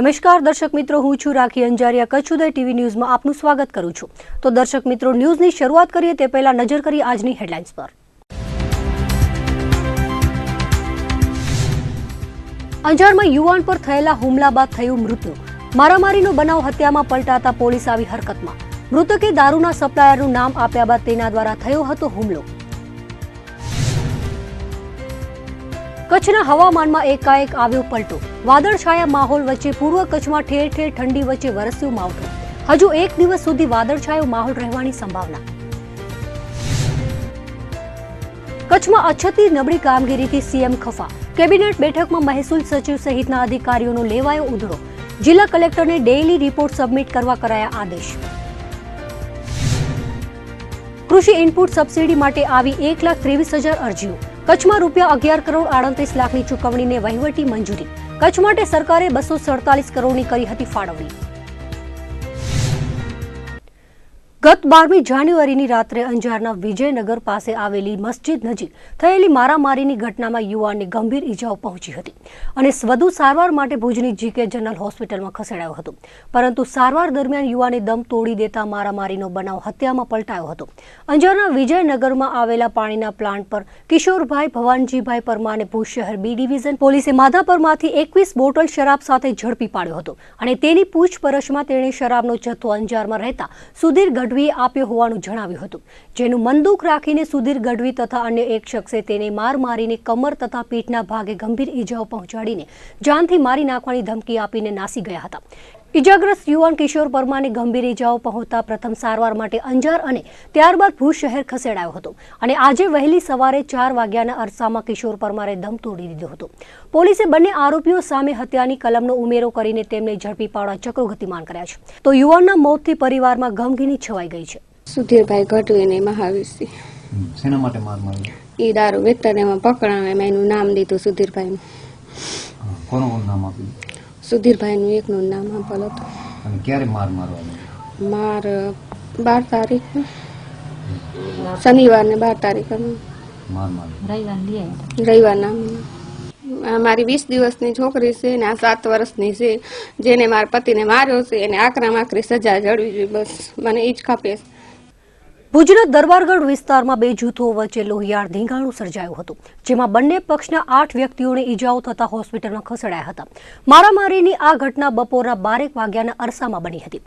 નમસ્કાર દર્શક મિત્રો, હું છું રાખી અંજારિયા. કચ્છ ઉદય ટીવી ન્યૂઝમાં આપનું સ્વાગત કરું છું. તો દર્શક મિત્રો, ન્યૂઝની શરૂઆત કરીએ તે પહેલા નજર કરીએ આજની હેડલાઇન્સ પર. અંજારમાં યુવાન પર થયેલા હુમલા બાદ થયું મૃત્યુ. મારામારીનો બનાવ હત્યામાં પલટાતા પોલીસ આવી હરકતમાં. મૃતકે દારૂના સપ્લાયરનું નામ આપ્યા બાદ તેના દ્વારા થયો હતો હુમલો. કચ્છના હવામાનમાં એકાએક આવ્યો પલટો. વાદળછાયા માહોલ વચ્ચે પૂર્વ કચ્છમાં ઠેર ઠેર ઠંડી વચ્ચે વરસ્યું માવઠું. હજુ એક દિવસ સુધી વાદળછાયો માહોલ રહેવાની સંભાવના. કચ્છમાં અછતની નબળી કામગીરીથી સીએમ ખફા. કેબિનેટ બેઠકમાં મહેસૂલ સચિવ સહિતના અધિકારીઓનો લેવાયો ઉધડો. જિલ્લા કલેક્ટરને ડેઇલી રિપોર્ટ સબમિટ કરવા કરાયા આદેશ. કૃષિ ઇનપુટ સબસિડી માટે આવી 1,23,000 અરજીઓ. કચ્છમાં ₹11 કરોડ 38 લાખની ચૂકવણીને વહીવટી મંજૂરી. કચ્છ માટે સરકારે 247 કરોડની કરી હતી ફાળવણી. ગત 12મી જાન્યુઆરીની રાત્રે અંજારના વિજયનગર પાસે આવેલી મસ્જિદ નજીક થયેલી મારામારીની ઘટનામાં યુવાનને ગંભીર ઈજાઓ પહોંચી હતી અને વધુ સારવાર માટે ભુજની જીકે જનરલ હોસ્પિટલમાં ખસેડાયો હતો. પરંતુ સારવાર દરમિયાન યુવાને દમ તોડી દેતા મારામારીનો બનાવ હત્યામાં પલટાયો હતો. અંજારના વિજયનગરમાં આવેલા પાણીના પ્લાન્ટ પર કિશોરભાઈ ભવાનજીભાઈ પરમારને ભુજ શહેર બી ડિવિઝન પોલીસે માધાપરમાંથી 21 બોટલ શરાબ સાથે ઝડપી પાડ્યો હતો અને તેની પૂછપરછમાં તેણે શરાબનો જથ્થો અંજારમાં રહેતા સુધીર ગઢવીએ આપ્યો હોવાનું જણાવ્યું હતું. જેનું મનદુખ રાખીને સુધીર ગઢવી તથા અન્ય એક શખ્સે તેને માર મારીને કમર તથા પીઠના ભાગે ગંભીર ઈજાઓ પહોંચાડીને જાનથી મારી નાખવાની ધમકી આપીને નાસી ગયા હતા. ઈજાગ્રસ્ત યુવાન કિશોર પરમારને ગંભીર ઈજાઓ પહોંચતા પ્રથમ સારવાર માટે અંજાર અને ત્યારબાદ ભુજ શહેર ખસેડાયો હતો અને આજે વહેલી સવારે 4 વાગ્યાના અરસામાં કિશોર પરમારે દમ તોડી દીધો હતો. પોલીસે બંને આરોપીઓ સામે હત્યાની કલમનો ઉમેરો કરીને તેમને ઝડપી પાડવા ચક્રો ગતિમાન કર્યા છે. તો યુવાનના મોતથી પરિવારમાં ગમગીની છવાઈ ગઈ છે. સુધીરભાઈ ગઢવીને મહાવીરસિંહ શેના માટે માર માર્યો? એ દારૂ વેચતા એમાં પકડાવે એમાં એનું નામ દીધું સુધીરભાઈનું. કોનું નામ આપ્યું? સુધીરભાઈનું એકનું નામ આપેલું હતું. અને ક્યારે માર મારવાનો? માર 12 તારીખ શનિવારને 12 તારીખ માર માર્યો રવિવારના. મારી 20 દિવસની છોકરી છે ને આ 7 વર્ષની છે. જેને મારા પતિને માર્યો છે એને આકરામાં આકરી સજા જડવી જોઈએ. બસ મને એ જ ખપે. ભુજના દરબારગઢ વિસ્તારમાં 2 જૂથો વચ્ચે લોહિયાળ ધીંગાણું સર્જાયું હતું, જેમાં બંને પક્ષના 8 વ્યક્તિઓને ઈજાઓ થતા હોસ્પિટલમાં ખસેડાયા હતા. મારામારીની આ ઘટના બપોરના 12 વાગ્યાના અરસામાં બની હતી.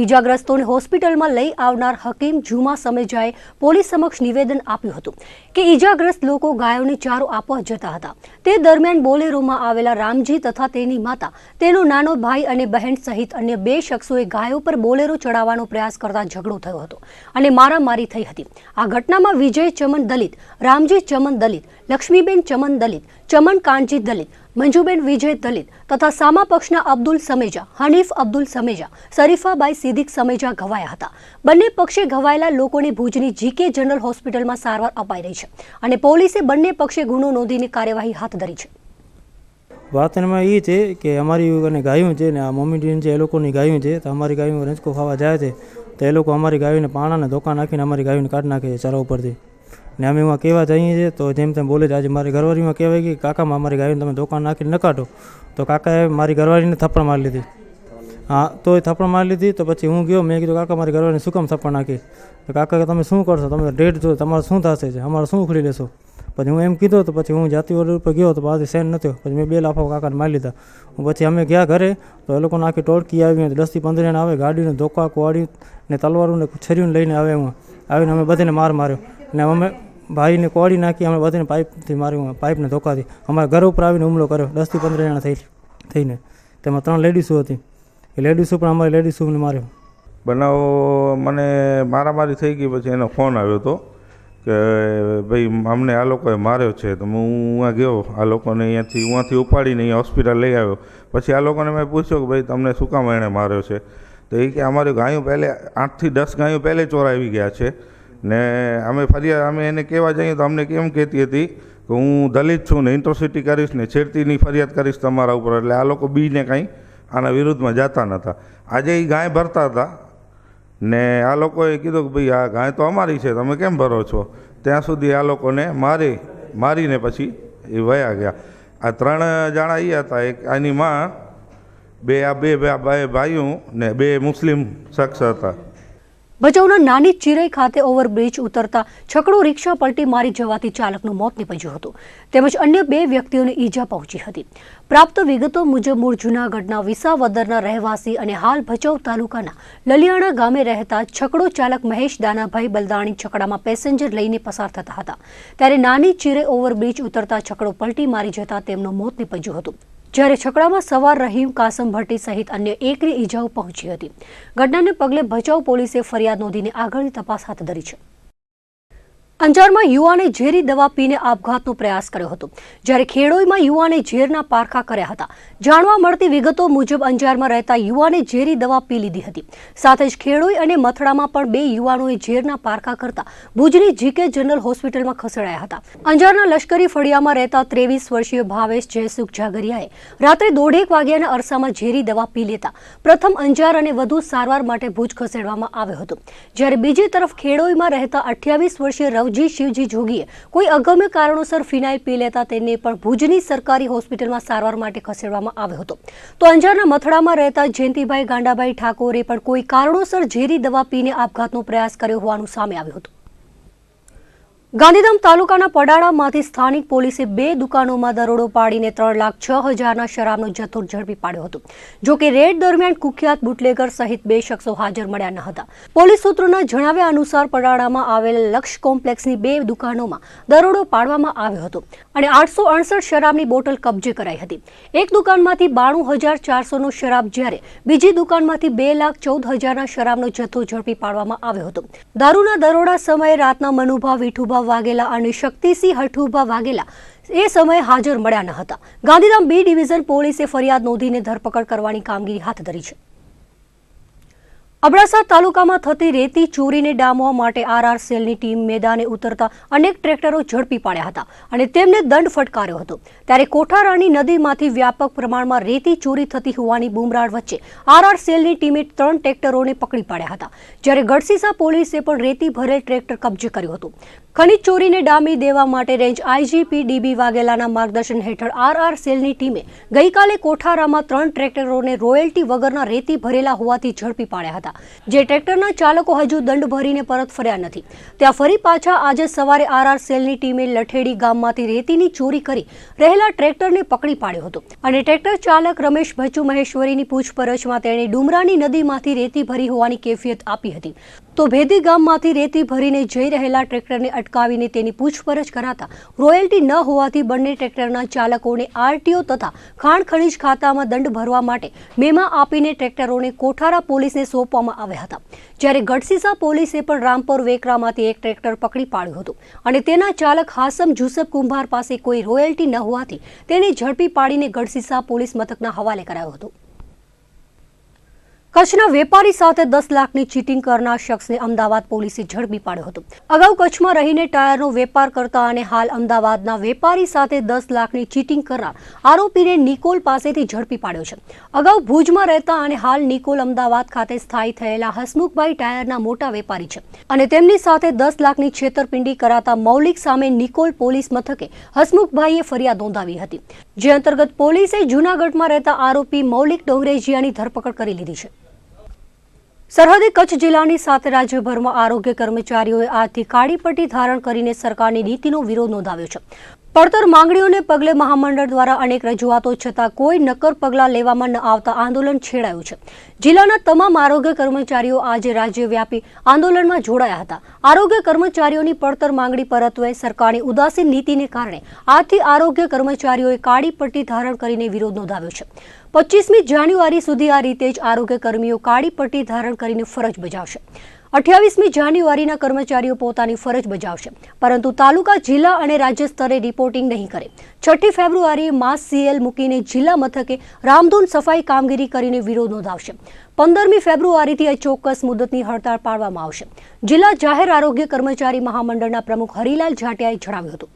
ઈજાગ્રસ્તોને હોસ્પિટલમાં લઈ આવનાર હકીમ જુમા સમેજાએ પોલીસ સમક્ષ નિવેદન આપ્યું હતું કે ઈજાગ્રસ્ત લોકો ગાયોને ચારો આપવા જતા હતા. તે દરમિયાન બોલેરોમાં આવેલા રામજી તથા તેની માતા, તેનો નાનો ભાઈ અને બહેન સહિત અન્ય 2 શખ્સોએ ગાયો પર બોલેરો ચડાવવાનો પ્રયાસ કરતા ઝઘડો થયો હતો અને મારી થઈ હતી. આ ઘટનામાં વિજય ચમન દલિત, રામજી ચમન દલિત, લક્ષ્મીબેન ચમન દલિત, ચમન કાનજી દલિત, મંજુબેન વિજય દલિત તથા સામા પક્ષના અબ્દુલ સમેજા, હનીફ અબ્દુલ સમેજા, શરીફાબાઈ સિદ્દીક સમેજા ઘવાયા હતા. બંને પક્ષે ઘવાયેલા લોકોને ભુજની જીકે જનરલ હોસ્પિટલમાં સારવાર અપાઈ રહી છે અને પોલીસે બંને પક્ષે ગુનો નોંધીને કાર્યવાહી હાથ ધરી છે. વાત એમાં એ છે કે અમારી ગાયું છે ને આ મમ્મી છે એ લોકોની ગાયું છે, તો અમારી ગાયું રંજકો ખાવા જાય છે તો એ લોકો અમારી ગાયોને પાણાને ધોકા નાખીને અમારી ગાયોને કાઢી નાખે છે ચારા ઉપરથી. ને અમે એમાં કહેવા જઈએ છીએ તો જેમ તેમ બોલે છે. આજે મારી ઘરવાળીમાં કહેવાય કે કાકામાં અમારી ગાયોને તમે ધોકા નાખીને ન કાઢો, તો કાકાએ મારી ઘરવાળીને થપ્પડ મારી લીધી. હા, તો એ થપ્પડ મારી લીધી. તો પછી હું ગયો, મેં કીધું કાકા મારી ઘરવાળીને શું કામ થપ્પડ નાખી? તો કાકા તમે શું કરશો? તમે ડેટ જો તમારે શું થશે છે, અમારે શું ઉખડી લેશો? પછી હું એમ કીધું તો પછી હું જાતિ ઓર્ડર ઉપર ગયો તો પાછી સેન્ડ નહોતો. પછી મેં 2 લાફા કાકાને મારી લીધા. પછી અમે ગયા ઘરે તો એ લોકોને આખી ટોળકી આવી, 10 થી 15 જણા આવે, ગાડીને ધોકા કુવાડી ને તલવારું ને છરીઓને લઈને આવે. એમાં આવીને અમે બધાને માર્યો ને અમે ભાઈને કોડી નાખી, અમે બધાને પાઇપથી માર્યું, પાઇપને ધોકાથી અમારા ઘર ઉપર આવીને હુમલો કર્યો. 10 થી 15 જણા થઈને તેમાં 3 લેડીસો હતી. એ લેડીસો પણ અમારી લેડીસોને માર્યો. બનાવ મને મારામારી થઈ ગઈ. પછી એનો ફોન આવ્યો હતો કે ભાઈ અમને આ લોકોએ માર્યો છે. તો હું ત્યાં ગયો, આ લોકોને અહીંયાથી ઉપાડીને અહીંયા હોસ્પિટલ લઈ આવ્યો. પછી આ લોકોને મેં પૂછ્યું કે ભાઈ તમને શું કામ એણે માર્યો છે? તો એ કે અમારી ગાયો પહેલે 8 થી 10 ગાયો પહેલે ચોરાવી ગયા છે ને અમે એને કહેવા જઈએ તો અમને કેમ કહેતી હતી કે હું દલિત છું ને ઇન્ટ્રોસિટી કરીશ ને છેડતીની ફરિયાદ કરીશ તમારા ઉપર. એટલે આ લોકો બીને કાંઈ આના વિરુદ્ધમાં જતા નહોતા. આજે એ ગાય ભરતા હતા ને આ લોકોએ કીધું કે ભાઈ આ ગાય તો અમારી છે, તમે કેમ ભરો છો? ત્યાં સુધી આ લોકોને મારીને પછી એ વયા ગયા. આ 3 જણા એ હતા. એક આની માં બે ભાઈઓ ને 2 મુસ્લિમ શખ્સ હતા. ભચાઉના નાની ચિરઈ ખાતે ઓવરબ્રિજ ઉતરતા છકડો રિક્ષા પલટી મારી જવાથી ચાલકનું મોત નીપજ્યું હતું તેમજ અન્ય 2 વ્યક્તિઓને ઈજા પહોંચી હતી. પ્રાપ્ત વિગતો મુજબ મૂળ જૂનાગઢના વિસાવદરના રહેવાસી અને હાલ ભચાઉ તાલુકાના લલિયાણા ગામે રહેતા છકડો ચાલક મહેશ દાનાભાઈ બલદાણી છકડામાં પેસેન્જર લઈને પસાર થતા હતા ત્યારે નાની ચિરઈ ઓવરબ્રિજ ઉતરતા છકડો પલટી મારી જતા તેમનું મોત નીપજ્યું હતું. જ્યારે છકડામાં સવાર રહીમ કાસમ ભટ્ટી સહિત અન્ય 1ની ઈજાઓ પહોંચી હતી. ઘટનાને પગલે ભચાઉ પોલીસે ફરિયાદ નોંધીને આગળની તપાસ હાથ ધરી છે. અંજારમાં યુવાને ઝેરી દવા પીને આપઘાતનો પ્રયાસ કર્યો હતો જ્યારે ખેડોઈમાં યુવાને ઝેરના પારખા કર્યા હતા. જાણવા મળતી વિગતો મુજબ અંજારમાં રહેતા યુવાને ઝેરી દવા પી લીધી હતી. સાથે જ ખેડોઈ અને મથડામાં પણ 2 યુવાનોએ ઝેરના પારખા કરતા ભુજની જીકે જનરલ હોસ્પિટલમાં ખસેડાયા હતા. અંજારના લશ્કરી ફળિયામાં રહેતા 23 વર્ષીય ભાવેશ જયસુખ જાગરિયાએ રાત્રે 1:30 વાગ્યાના અરસામાં ઝેરી દવા પી લેતા પ્રથમ અંજાર અને વધુ સારવાર માટે ભુજ ખસેડવામાં આવ્યો હતો. જ્યારે બીજી તરફ ખેડોઈમાં રહેતા 28 વર્ષીય રવજી શિવજી જોગીએ કોઈ અગમ્ય કારણોસર ફિનાઇલ પી લેતા તેને પણ ભુજની સરકારી હોસ્પિટલમાં સારવાર માટે ખસેડવામાં આવ્યો હતો. તો અંજારના મથડામાં રહેતા જયંતિભાઈ ગાંડાભાઈ ઠાકોરે પણ કોઈ કારણોસર ઝેરી દવા પીને આપઘાતનો પ્રયાસ કર્યો હોવાનું સામે આવ્યું હતું. ગાંધીધામ તાલુકાના પડાળામાંથી સ્થાનિક પોલીસે 2 દુકાનોમાં દરોડો પાડીને 3,06,000ના શરાબનો જથ્થો ઝડપી પાડ્યો હતો. જો કે રેડ દરમિયાન કુખ્યાત બુટલેગર સહિત 2 શખ્સો હાજર મળ્યા ન હતા. પોલીસ સૂત્રોના જણાવ્યા અનુસાર પડાળામાં આવેલ લક્ષ કોમ્પ્લેક્સની 2 દુકાનોમાં દરોડો પાડવામાં આવ્યો હતો અને 868 શરાબની બોટલ કબજે કરાઈ હતી. એક દુકાનમાંથી 92,400નો શરાબ જ્યારે બીજી દુકાનમાંથી 2,14,000ના શરાબનો જથ્થો ઝડપી પાડવામાં આવ્યો હતો. દારૂના દરોડા સમયે રાતના મનુભા વિઠુભા વાઘેલા અને શક્તિસિંહ હઠુભા વાઘેલા એ સમયે હાજર મળ્યા ન હતા. ગાંધીધામ B ડિવિઝન પોલીસે ફરિયાદ નોંધીને ધરપકડ કરવાની કામગીરી હાથ ધરી છે. અબડાસા તાલુકામાં થતી રેતી ચોરીને ડામવા માટે RR સેલની ટીમ મેદાને ઉતરતા અનેક ટ્રેક્ટરો ઝડપી પાડ્યા હતા અને તેમને દંડ ફટકાર્યો હતો. ત્યારે કોઠારાની નદીમાંથી વ્યાપક પ્રમાણમાં રેતી ચોરી થતી હોવાની બૂમરાડ વચ્ચે RR સેલની ટીમે 3 ટ્રેક્ટરોને પકડી પાડ્યા હતા. જ્યારે ગઢસીસા પોલીસે પણ રેતી ભરેલ ટ્રેક્ટર કબજે કર્યું હતું. ખનીજ ચોરીને ડામી દેવા માટે રેન્જ IGP DB વાઘેલાના માર્ગદર્શન હેઠળ RR સેલની ટીમે ગઈકાલે કોઠારામાં 3 ટ્રેક્ટરોને રોયલ્ટી વગરના રેતી ભરેલા હોવાથી ઝડપી પાડ્યા હતા. જે ટ્રેક્ટરના ચાલકો હજુ દંડ ભરીને પરત ફર્યા નથી. ત્યાં ફરી પાછા આજે સવારે RR સેલની ટીમે લઠેડી ગામમાંથી રેતીની ચોરી કરી રહેલા ટ્રેક્ટરને પકડી પાડ્યો હતો અને ટ્રેક્ટર ચાલક રમેશ ભચ્ચુ મહેશ્વરીની પૂછપરછમાં તેણે ડુમરાની નદીમાંથી રેતી ભરી હોવાની કેફિયત આપી હતી. તો ભેદી ગામમાંથી રેતી ભરીને જઈ રહેલા ટ્રેક્ટરને અટકાવીને તેની પૂછપરછ કરાતા રોયલ્ટી ન હોવાથી બંને ટ્રેક્ટરના ચાલકોને RTO તથા ખાણ ખનીજ ખાતામાં દંડ ભરવા માટે મેમા આપીને ટ્રેક્ટરોને કોઠારા પોલીસને સોંપવામાં આવ્યા હતા. જ્યારે ગઢસીસા પોલીસે પણ રામપર વેકરામાંથી એક ટ્રેક્ટર પકડી પાડ્યું હતું અને તેના ચાલક હાસમ જુસફ કુંભાર પાસે કોઈ રોયલ્ટી ન હોવાથી તેને ઝડપી પાડીને ગઢસીસા પોલીસ મથકના હવાલે કરાયો હતો. કચ્છના વેપારી સાથે 10 લાખની ચીટિંગ કરનાર શખ્સને અમદાવાદ પોલીસે ઝડપી પાડ્યો હતો. અગાઉ કચ્છમાં રહીને ટાયરનો વેપાર કરતા અને હાલ અમદાવાદના વેપારી સાથે 10 લાખની ચીટિંગ કરનાર આરોપીને નિકોલ પાસેથી ઝડપી પાડ્યો છે. અગાઉ ભુજમાં રહેતા અને હાલ નિકોલ અમદાવાદ ખાતે સ્થાયી થયેલા હસમુખભાઈ ટાયરના મોટા વેપારી છે અને તેમની સાથે 10 લાખની છેતરપિંડી કરાતા મૌલિક સામે નિકોલ પોલીસ મથકે હસમુખભાઈએ ફરિયાદ નોંધાવી હતી. જે અંતર્ગત પોલીસે જૂનાગઢમાં રહેતા આરોપી મૌલિક ડોંગરેજીયાની ધરપકડ કરી લીધી છે. સરહદી કચ્છ જિલ્લાની સાથે રાજ્યભરમાં આરોગ્ય કર્મચારીઓએ આજથી કાળી પટ્ટી ધારણ કરીને સરકારની નીતિનો વિરોધ નોંધાવ્યો છે. પડતર માંગણીઓને પગલે મહામંડળ દ્વારા અનેક રજૂઆતો છતાં કોઈ નક્કર પગલાં લેવામાં ન આવતા આંદોલન છેડાયું છે. જિલ્લાના તમામ આરોગ્ય કર્મચારીઓ આજે રાજ્યવ્યાપી આંદોલનમાં જોડાયા હતા. આરોગ્ય કર્મચારીઓની પડતર માંગણી પરત્વે સરકારની ઉદાસીન નીતિને કારણે આજથી આરોગ્ય કર્મચારીઓએ કાળી પટ્ટી ધારણ કરીને વિરોધ નોંધાવ્યો છે. 25મી જાન્યુઆરી સુધી આ રીતે જ આરોગ્ય કર્મીઓ કાળી પટ્ટી ધારણ કરીને ફરજ બજાવશે. 28મી જાન્યુઆરીના કર્મચારીઓ પોતાની ફરજ બજાવશે, પરંતુ તાલુકા, જિલ્લા અને રાજ્ય સ્તરે રિપોર્ટિંગ નહીં કરે. 6ઠી ફેબ્રુઆરીએ માસ CL મૂકીને જિલ્લા મથકે રામધૂન સફાઈ કામગીરી કરીને વિરોધ નોંધાવશે. 15મી ફેબ્રુઆરીથી અચોક્કસ મુદતની હડતાળ પાડવામાં આવશે. જિલ્લા જાહેર આરોગ્ય કર્મચારી મહામંડળના પ્રમુખ હરિલાલ જાટિયાએ જણાવ્યું હતું.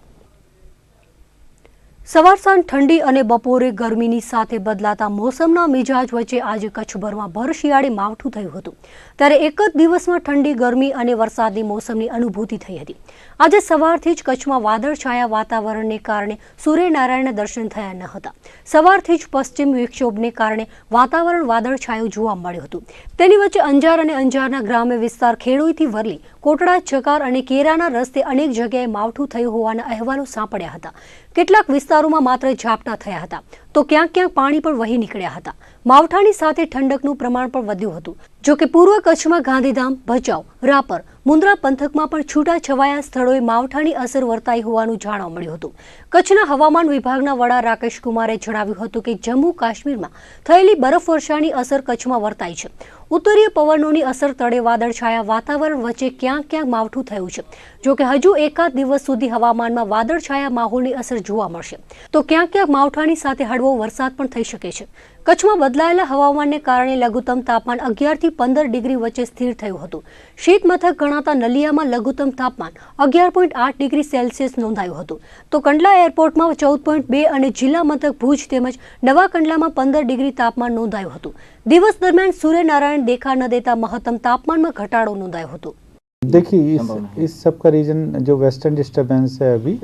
સવાર સાંજ ઠંડી અને બપોરે ગરમીની સાથે બદલાતા મોસમના મિજાજ વચ્ચે આજે કચ્છભરમાં ભર શિયાળે માવઠું થયું હતું ત્યારે એક જ દિવસમાં ઠંડી ગરમી અને વરસાદની મોસમની અનુભૂતિ થઈ હતી। આજે સવારથી જ કચ્છમાં વાદળછાયા વાતાવરણને કારણે સૂર્યનારાયણના દર્શન થયા ન હતા। સવારથી જ પશ્ચિમ વિક્ષોભને કારણે વાતાવરણ વાદળછાયું જોવા મળ્યું હતું। તેની વચ્ચે અંજાર અને અંજારના ગ્રામ્ય વિસ્તાર ખેડોઈથી વરલી, કોટડા, ચકાર અને કેરાના રસ્તે અનેક જગ્યાએ માવઠું થયું હોવાના અહેવાલો સાંપડ્યા હતા। કેટલાક વિસ્તારોમાં માત્ર ઝાપટા થયા હતા તો ક્યાંક ક્યાંક પાણી પણ વહી નીકળ્યા હતા। માવઠાની સાથે ઠંડકનું પ્રમાણ પણ વધ્યું હતું। જો કે પૂર્વ કચ્છમાં ગાંધીધામ, ભચાઉ, રાપર, મુન્દ્રા પંથકમાં પણ છૂટાછવાયા સ્થળોએ માવઠાની અસર વર્તાઈ હોવાનું જાણવા મળ્યું હતું। કચ્છના હવામાન વિભાગના વડા રાકેશ કુમારે જણાવ્યું હતું કે જમ્મુ કાશ્મીરમાં થયેલી બરફવર્ષાની અસર કચ્છમાં વર્તાઈ છે। ઉત્તરીય પવનોની અસર તળે વાદળછાયા વાતાવરણ વચ્ચે ક્યાંક ક્યાંક માવઠું થયું છે। જો કે હજુ એકાદ દિવસ સુધી હવામાનમાં વાદળછાયા માહોલની અસર જોવા મળશે તો ક્યાંક ક્યાંક માવઠાની સાથે હળવો વરસાદ પણ થઈ શકે છે। કચ્છમાં બદલાયેલા હવામાનને કારણે લઘુત્તમ તાપમાન 11 થી 15 ડિગ્રી વચ્ચે સ્થિર થયું હતું। શીત મથક ગણાતા નલિયામાં લઘુત્તમ તાપમાન 11.8 ડિગ્રી સેલ્સિયસ નોંધાયું હતું તો કંડલા એરપોર્ટમાં 14.2 અને જિલ્લા મથક ભુજ તેમજ નવા કંડલામાં 15 ડિગ્રી તાપમાન નોંધાયું હતું। દિવસ દરમિયાન સૂર્યનારાયણ देखा न देता महत्तम तापमान में घटाड़ो नोंधायो हतो। देखिए इस सब का रीजन जो वेस्टर्न डिस्टर्बेंस है अभी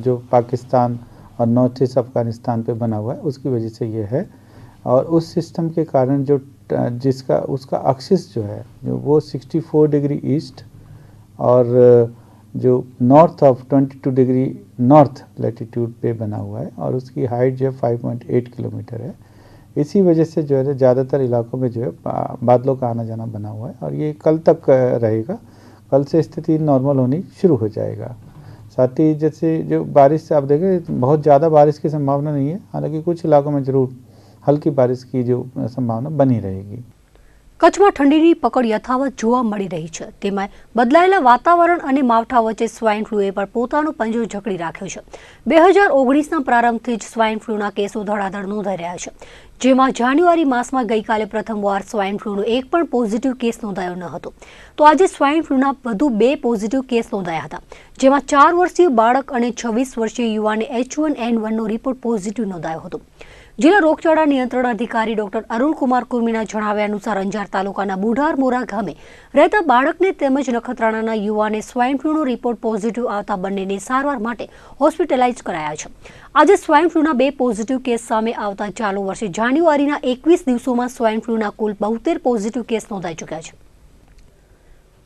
जो पाकिस्तान और नॉर्थ ईस्ट अफगानिस्तान पे बना हुआ है उसकी वजह से ये है और उस सिस्टम के कारण जो जिसका उसका एक्सिस जो है वो 64 डिग्री ईस्ट और जो north of 22 degree north latitude पे बना हुआ है और उसकी हाइट जो है 5.8 किलोमीटर है। इसी वजह से जो है ज़्यादातर इलाकों में जो है बादलों का आना जाना बना हुआ है और ये कल तक रहेगा। कल से स्थिति नॉर्मल होनी शुरू हो जाएगा। साथ ही जैसे जो बारिश से आप देखें बहुत ज़्यादा बारिश की संभावना नहीं है, हालांकि कुछ इलाकों में ज़रूर हल्की बारिश की जो संभावना बनी रहेगी। કચ્છમાં ઠંડીની પકડ યથાવત જોવા મળી રહી છે તેમાં બદલાયેલા વાતાવરણ અને માવઠા વચ્ચે સ્વાઇન ફ્લૂએ પણ પોતાનો પંજો જકડી રાખ્યો છે। 2019ના પ્રારંભથી જ સ્વાઇન ફ્લૂના કેસો ધડાધડ નોંધાઈ રહ્યા છે જેમાં જાન્યુઆરી માસમાં ગઈકાલે પ્રથમવાર સ્વાઇન ફ્લૂનો એક પણ પોઝિટિવ કેસ નોંધાયો ન હતો તો આજે સ્વાઇન ફ્લૂના વધુ 2 પોઝિટિવ કેસ નોંધાયા હતા જેમાં 4 વર્ષીય બાળક અને 26 વર્ષીય યુવાને H1N1નો રિપોર્ટ પોઝિટિવ નોંધાયો હતો। જિલ્લા રોગચાળા નિયંત્રણ અધિકારી ડોક્ટર અરુણકુમાર કુર્મીના જણાવ્યા અનુસાર અંજાર તાલુકાના બુઢારમોરા ગામે રહેતા બાળકને તેમજ નખત્રાણાના યુવાને સ્વાઇન ફ્લૂનો રિપોર્ટ પોઝિટિવ આવતા બંનેને સારવાર માટે હોસ્પિટલાઇઝ કરાયા છે। આજે સ્વાઇન ફ્લૂના 2 પોઝિટિવ કેસ સામે આવતા ચાલુ વર્ષે જાન્યુઆરીના 21 દિવસોમાં સ્વાઇન ફ્લૂના કુલ 72 પોઝિટિવ કેસ નોંધાઈ ચૂક્યા છે।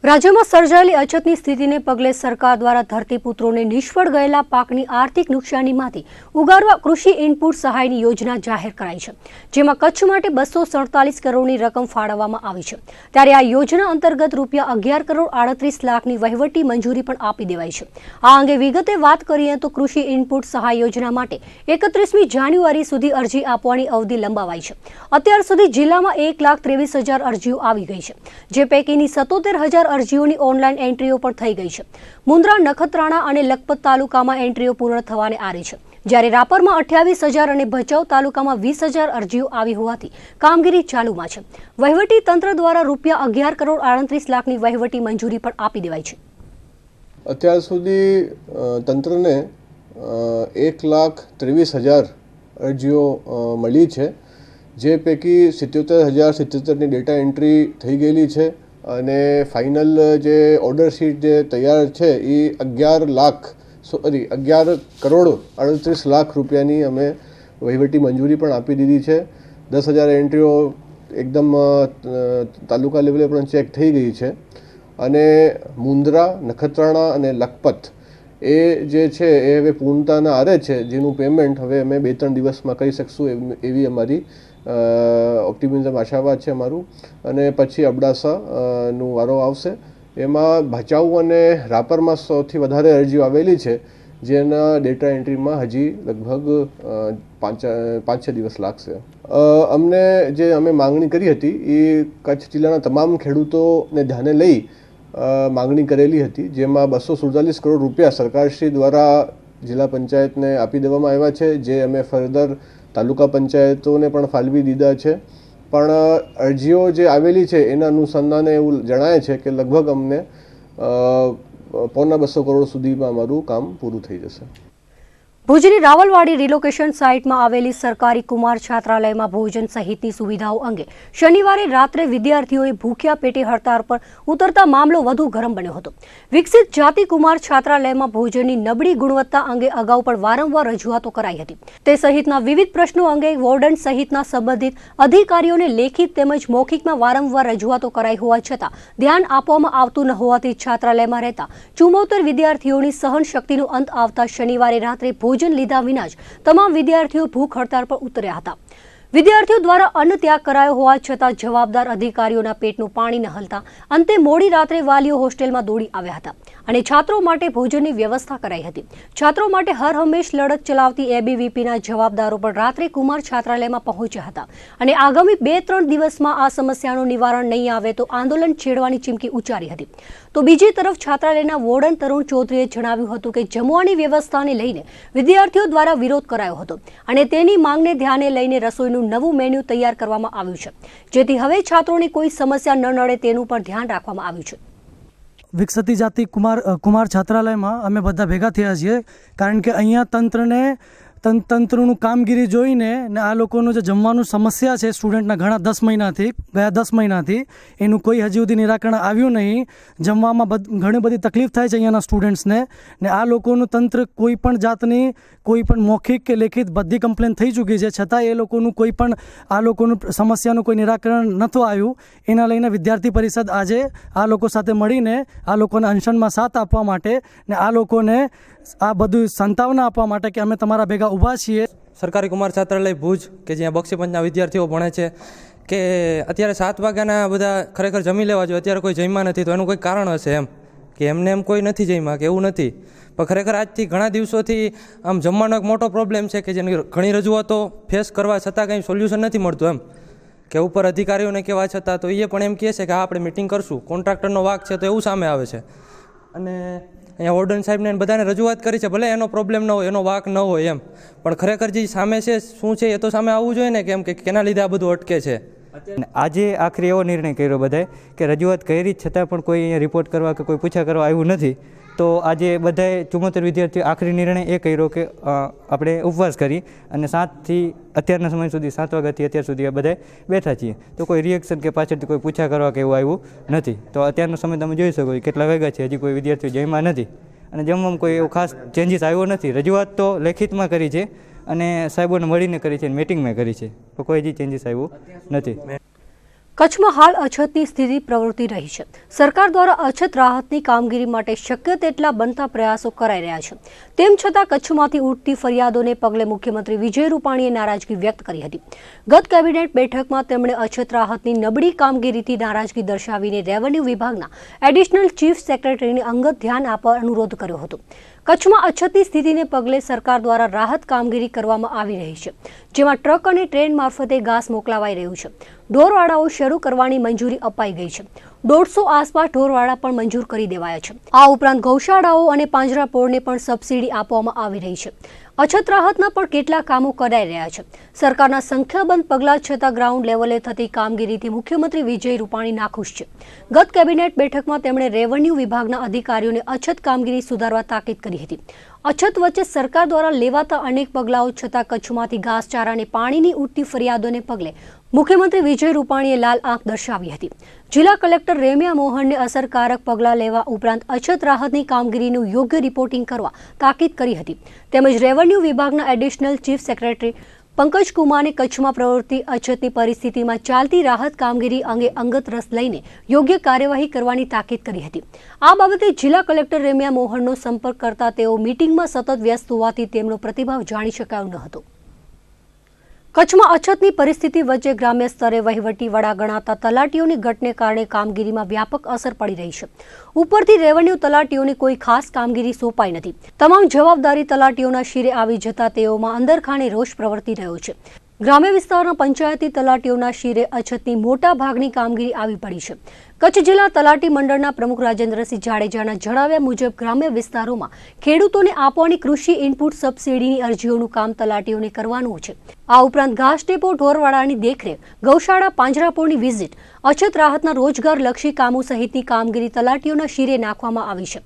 રાજ્યમાં સર્જાયેલી અછતની સ્થિતિને પગલે સરકાર દ્વારા ધરતીપુત્રોને નિષ્ફળ ગયેલા પાકની આર્થિક નુકસાનીમાંથી ઉગારવા કૃષિ ઇનપુટ સહાયની યોજના જાહેર કરાઈ છે જેમાં કચ્છ માટે 247 કરોડની રકમ ફાળવવામાં આવી છે ત્યારે આ યોજના અંતર્ગત રૂપિયા 11 કરોડ 38 લાખની વહીવટી મંજૂરી પણ આપી દેવાઈ છે। આ અંગે વિગતે વાત કરીએ તો કૃષિ ઇનપુટ સહાય યોજના માટે 31મી જાન્યુઆરી સુધી અરજી આપવાની અવધિ લંબાવાઈ છે। અત્યાર સુધી જિલ્લામાં 1,23,000 અરજીઓ આવી ગઈ છે જે પૈકીની 77,000 અરજીઓની ઓનલાઈન એન્ટ્રીઓ પણ થઈ ગઈ છે। મુન્દ્રા, નખત્રાણા અને લખપત તાલુકામાં એન્ટ્રીઓ પૂર્ણ થવાને આરી છે જ્યારે રાપરમાં 28,000 અને ભચાઉ તાલુકામાં 20,000 અરજીઓ આવી હોવાથી કામગીરી ચાલુમાં છે। વહીવટી તંત્ર દ્વારા રૂપિયા 11 કરોડ 38 લાખની વહીવટી મંજૂરી પણ આપી દેવાઈ છે। અત્યાર સુધી તંત્રને 1,23,000 અરજીઓ મળી છે જે પૈકી 77,077ની ડેટા એન્ટ્રી થઈ ગયેલી છે અને ફાઇનલ જે ઓર્ડર શીટ જે તૈયાર છે એ 11 કરોડ 38 લાખ રૂપિયાની અમે વહીવટી મંજૂરી પણ આપી દીધી છે। 10,000 એન્ટ્રીઓ એકદમ તાલુકા લેવલે પણ ચેક થઈ ગઈ છે અને મુન્દ્રા, નખત્રાણા અને લખપત એ જે છે એ હવે પૂર્ણતાના આરે છે જેનું પેમેન્ટ હવે અમે 2-3 દિવસમાં કરી શકશું એવી અમારી ઓપ્ટિમિઝમ આશાવાદ છે અમારું। અને પછી અબડાસાનું વારો આવશે। એમાં ભચાઉ અને રાપરમાં સૌથી વધારે અરજીઓ આવેલી છે જેના ડેટા એન્ટ્રીમાં હજી લગભગ 5-6 દિવસ લાગશે। અમને જે અમે માંગણી કરી હતી એ કચ્છ જિલ્લાના તમામ ખેડૂતોને ધ્યાને લઈ માંગણી કરેલી હતી જેમાં 247 કરોડ રૂપિયા સરકારશ્રી દ્વારા જિલ્લા પંચાયતને આપી દેવામાં આવ્યા છે જે અમે ફર્ધર તાલુકા પંચાયતોને પણ ફાળવી દીધા છે પણ અરજીઓ જે આવેલી છે એના અનુસંધાને એવું જણાય છે કે લગભગ અમને 1.25 કરોડ સુધીમાં અમારું કામ પૂરું થઈ જશે। ભુજની રાવલવાડી રિલોકેશન સાઇટમાં આવેલી સરકારી કુમાર છાત્રાલયમાં ભોજન સહિતની સુવિધાઓ અંગે શનિવારે રાત્રે વિદ્યાર્થીઓએ ભૂખ્યા પેટે હડતાળ પર ઉતરતા મામલો વધુ ગરમ બન્યો હતો. વિકસિત જાતિ કુમાર છાત્રાલયમાં ભોજનની નબળી ગુણવત્તા અંગે અગાઉ પણ વારંવાર રજૂઆતો કરાઈ હતી. તે સહિતના વિવિધ પ્રશ્નો અંગે વોર્ડન સહિતના સંબંધિત અધિકારીઓને લેખિત તેમજ મૌખિકમાં વારંવાર રજૂઆતો કરાઈ હોવા છતાં ધ્યાન આપવામાં આવતું ન હોવાથી છાત્રાલયમાં રહેતા 74 વિદ્યાર્થીઓની સહન શક્તિનો અંત આવતા શનિવારે રાત્રે ભોજન લીધા વિના જ તમામ વિદ્યાર્થીઓ ભૂખ હડતાળ પર ઉતર્યા હતા. વિદ્યાર્થીઓ દ્વારા અન્ન ત્યાગ કરાયો હોવા છતાં જવાબદાર અધિકારીઓના પેટનું પાણી ન હલતા અંતે મોડી રાત્રે વાલીઓ હોસ્ટેલમાં દોડી આવ્યા હતા અને છાત્રો માટે ભોજનની વ્યવસ્થા કરાઈ હતી. છાત્રો માટે હર હંમેશ લડત ચલાવતી એબીવીપીના જવાબદારો પણ રાત્રે કુમાર છાત્રાલયમાં પહોંચ્યા હતા અને આગામી 2-3 દિવસમાં આ સમસ્યાનું નિવારણ નહીં આવે તો આંદોલન છેડવાની ચીમકી ઉચ્ચારી હતી. તો બીજી તરફ છાત્રાલયના વોર્ડન તરુણ ચૌધરીએ જણાવ્યું હતું કે જમવાની વ્યવસ્થાને લઈને વિદ્યાર્થીઓ દ્વારા વિરોધ કરાયો હતો અને તેની માંગને ધ્યાને લઈને રસોઈનું નવું મેન્યુ તૈયાર કરવામાં આવ્યું છે, જેથી હવે છાત્રોની કોઈ સમસ્યા ન નડે તેનું પણ ધ્યાન રાખવામાં આવ્યું છે. વિકસતી જાતિ કુમાર છાત્રાલયમાં અમે બધા ભેગા થયા છીએ કારણ કે અહીંયા તંત્રનું કામગીરી જોઈને ને આ લોકોનું જે જમવાનું સમસ્યા છે સ્ટુડન્ટના ગયા 10 મહિનાથી એનું કોઈ હજી સુધી નિરાકરણ આવ્યું નહીં. જમવામાં ઘણી બધી તકલીફ થાય છે અહીંયાના સ્ટુડન્ટ્સને ને આ લોકોનું તંત્ર કોઈ પણ જાતની કોઈ પણ મૌખિક કે લેખિત બધી કમ્પ્લેન થઈ ચૂકી છે છતાં એ લોકોનું કોઈ પણ આ લોકોનું સમસ્યાનું કોઈ નિરાકરણ નહોતું આવ્યું. એના લઈને વિદ્યાર્થી પરિષદ આજે આ લોકો સાથે મળીને આ લોકોને અનશનમાં સાથ આપવા માટે ને આ લોકોને આ બધું સંતાવના આપવા માટે કે અમે તમારા ભેગા ઊભા છીએ. સરકારી કુમાર છાત્રાલય ભુજ કે જ્યાં બક્ષીપંચના વિદ્યાર્થીઓ ભણે છે કે અત્યારે 7 વાગ્યાના બધા ખરેખર જમી લેવા જોઈએ, અત્યારે કોઈ જમ્યા નથી તો એનું કોઈ કારણ હશે એમ કે એમને એમ કોઈ નથી જમ્યા કે એવું નથી. પણ ખરેખર આજથી ઘણા દિવસોથી આમ જમવાનો એક મોટો પ્રોબ્લેમ છે કે જેની ઘણી રજૂઆતો ફેસ કરવા છતાં કંઈ સોલ્યુશન નથી મળતું એમ કે ઉપર અધિકારીઓને કહેવા છતાં તો એ પણ એમ કહે છે કે હા આપણે મિટિંગ કરશું, કોન્ટ્રાક્ટરનો વાક છે તો એવું સામે આવે છે. અને અહીંયા વોર્ડન સાહેબને બધાને રજૂઆત કરી છે, ભલે એનો પ્રોબ્લેમ ન હોય એનો વાક ન હોય એમ, પણ ખરેખર જે સામે છે શું છે એ તો સામે આવવું જોઈએ ને કેમ કે કેના લીધે આ બધું અટકે છે. આજે આખરી એવો નિર્ણય કર્યો બધાએ કે રજૂઆત કરી છતાં પણ કોઈ અહીંયા રિપોર્ટ કરવા કે કોઈ પૂછા કરવા આવ્યું નથી. તો આજે બધાએ 74 વિદ્યાર્થીઓ આખરી નિર્ણય એ કર્યો કે આપણે ઉપવાસ કરી અને 7 થી અત્યારના સમય સુધી 7 વાગ્યાથી અત્યાર સુધી બધાએ બેઠા છીએ. તો કોઈ રિએક્શન કે પાછળથી કોઈ પૂછા કરવા કે એવું આવ્યું નથી. તો અત્યારનો સમય તમે જોઈ શકો કેટલા વાગ્યા છે, હજી કોઈ વિદ્યાર્થીઓ જમ્યા નથી અને જમવામાં કોઈ એવો ખાસ ચેન્જીસ આવ્યો નથી. રજૂઆત તો લેખિતમાં કરી છે અને સાહેબોને મળીને કરી છે, મિટિંગમાં કરી છે, તો કોઈ હજી ચેન્જીસ આવ્યું નથી. કચ્છમાં હાલ અછતની સ્થિતિ પ્રવર્તી રહી છે. સરકાર દ્વારા અછત રાહતની કામગીરી માટે શક્ય તેટલા બનતા પ્રયાસો કરાઈ રહ્યા છે. તેમ છતાં કચ્છમાંથી ઉઠતી ફરિયાદોને પગલે મુખ્યમંત્રી વિજય રૂપાણીએ નારાજગી વ્યક્ત કરી હતી. ગત કેબિનેટ બેઠકમાં તેમણે અછત રાહતની નબળી કામગીરીથી નારાજગી દર્શાવીને રેવન્યુ વિભાગના એડિશનલ ચીફ સેક્રેટરીને અંગત ધ્યાન આપવા અનુરોધ કર્યો હતો. કચ્છમાં અછતની સ્થિતિને પગલે સરકાર દ્વારા રાહત કામગીરી કરવામાં આવી રહી છે, જેમાં ટ્રક અને ટ્રેન મારફતે ઘાસ મોકલાવાઈ રહ્યું છે. ઢોરવાડાઓ શરૂ કરવાની મંજૂરી અપાઈ ગઈ છે. 150 આસપાસ ઢોરવાડા પણ મંજૂર કરી દેવાયા છે. આ ઉપરાંત ગૌશાળાઓ અને પાંજરાપોળને પણ સબસિડી આપવામાં આવી રહી છે. અછત રાહતના પણ કેટલાક કામો કરાઈ રહ્યા છે. સરકારના સંખ્યાબંધ પગલાં છતાં ગ્રાઉન્ડ લેવલે થતી કામગીરીથી મુખ્યમંત્રી વિજય રૂપાણી નાખુશ છે. ગત કેબિનેટ બેઠકમાં તેમણે રેવન્યુ વિભાગના અધિકારીઓને અછત કામગીરી સુધારવા તાકીદ કરી હતી. અછત વચ્ચે સરકાર દ્વારા લેવાતા અનેક પગલાઓ છતાં કચ્છમાંથી ઘાસચારા અને પાણીની ઉઠતી ફરિયાદોને પગલે મુખ્યમંત્રી વિજય રૂપાણીએ લાલ આંખ દર્શાવી હતી. જિલ્લા કલેક્ટર રેમ્યા મોહનને અસરકારક પગલાં લેવા ઉપરાંત અછત રાહતની કામગીરીનું યોગ્ય રિપોર્ટિંગ કરવા તાકીદ કરી હતી. તેમજ રેવન્યુ વિભાગના એડિશનલ ચીફ સેક્રેટરી પંકજ કુમારને કચ્છમાં પ્રવર્તી અછતની પરિસ્થિતિમાં ચાલતી રાહત કામગીરી અંગે અંગત રસ લઈને યોગ્ય કાર્યવાહી કરવાની તાકીદ કરી હતી. આ બાબતે જિલ્લા કલેક્ટર રેમ્યા મોહનનો સંપર્ક કરતા તેઓ મીટિંગમાં સતત વ્યસ્ત હોવાથી તેમનો પ્રતિભાવ જાણી શકાયો ન હતો. કચ્છમાં અછતની પરિસ્થિતિ વચ્ચે ગ્રામ્ય સ્તરે વહીવટી વડા ગણાતા તલાટીઓની ઘટને કારણે કામગીરીમાં વ્યાપક અસર પડી રહી છે. ઉપરથી રેવન્યુ તલાટીઓની કોઈ ખાસ કામગીરી સોંપાઈ નથી. તમામ જવાબદારી તલાટીઓના શિરે આવી જતા તેઓમાં અંદરખાને રોષ પ્રવર્તી રહ્યો છે. ગ્રામ્ય વિસ્તારના પંચાયતી તલાટીઓના શિરે અછતની મોટા ભાગની કામગીરી આવી પડી છે. કચ્છ જિલ્લા તલાટી મંડળના પ્રમુખ રાજેન્દ્રસિંહ જાડેજાના જણાવ્યા મુજબ ગ્રામ્ય વિસ્તારોમાં ખેડૂતોને આપવાની કૃષિ ઇનપુટ સબસિડીની અરજીઓનું કામ તલાટીઓને કરવાનું છે. આ ઉપરાંત ઘાસ ડેપો, ઢોરવાડાની દેખરેખ, ગૌશાળા, પાંજરાપોળની વિઝિટ, અછત રાહતના રોજગારલક્ષી કામો સહિતની કામગીરી તલાટીઓના શિરે નાખવામાં આવી છે.